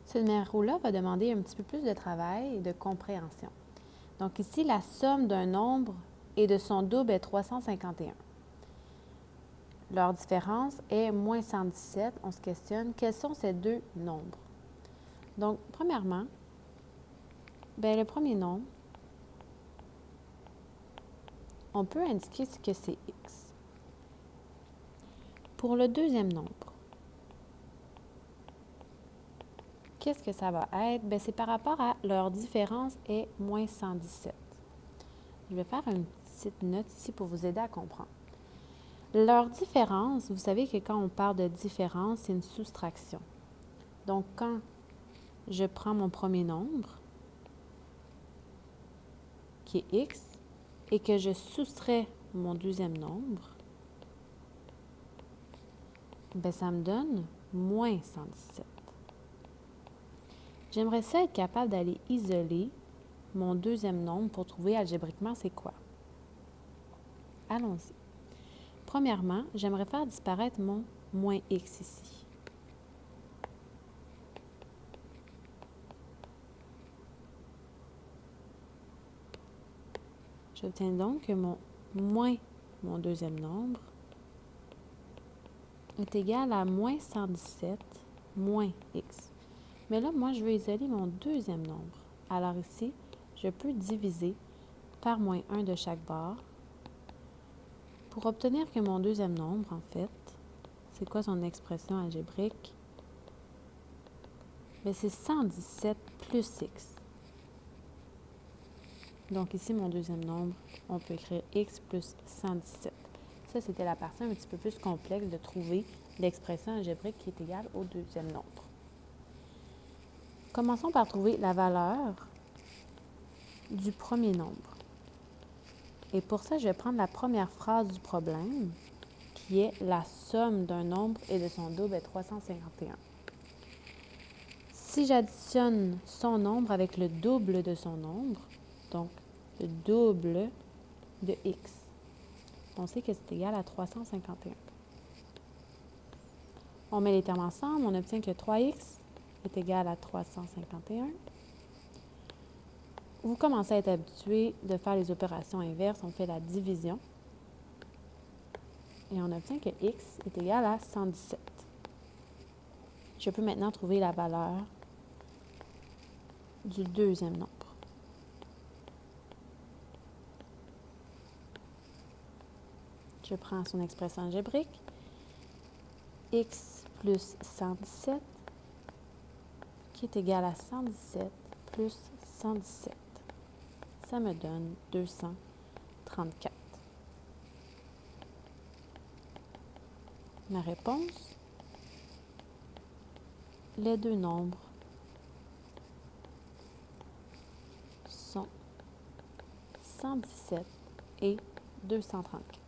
Ce numéro-là va demander un petit peu plus de travail et de compréhension. Donc ici, la somme d'un nombre et de son double est 351. Leur différence est moins 117. On se questionne, quels sont ces deux nombres? Donc, premièrement, le premier nombre, on peut indiquer que c'est x. Pour le deuxième nombre, qu'est-ce que ça va être? C'est par rapport à leur différence est moins 117. Je vais faire une petite note ici pour vous aider à comprendre. Leur différence, vous savez que quand on parle de différence, c'est une soustraction. Donc, quand je prends mon premier nombre, qui est x, et que je soustrais mon deuxième nombre, ça me donne moins 117. J'aimerais ça être capable d'aller isoler mon deuxième nombre pour trouver algébriquement c'est quoi. Allons-y. Premièrement, j'aimerais faire disparaître mon moins x ici. J'obtiens donc que mon deuxième nombre est égal à moins 117 moins x. Mais là, moi, je veux isoler mon deuxième nombre. Alors ici, je peux diviser par moins 1 de chaque barre pour obtenir que mon deuxième nombre, en fait, c'est quoi son expression algébrique? C'est 117 plus x. Donc ici, mon deuxième nombre, on peut écrire x plus 117. Ça, c'était la partie un petit peu plus complexe de trouver l'expression algébrique qui est égale au deuxième nombre. Commençons par trouver la valeur du premier nombre. Et pour ça, je vais prendre la première phrase du problème, qui est la somme d'un nombre et de son double est 351. Si j'additionne son nombre avec le double de son nombre, donc le double de x, on sait que c'est égal à 351. On met les termes ensemble, on obtient que 3x est égal à 351. Vous commencez à être habitué de faire les opérations inverses. On fait la division. Et on obtient que x est égal à 117. Je peux maintenant trouver la valeur du deuxième nombre. Je prends son expression algébrique. X plus 117 qui est égal à 117 plus 117. Ça me donne 234. Ma réponse, les deux nombres sont 117 et 234.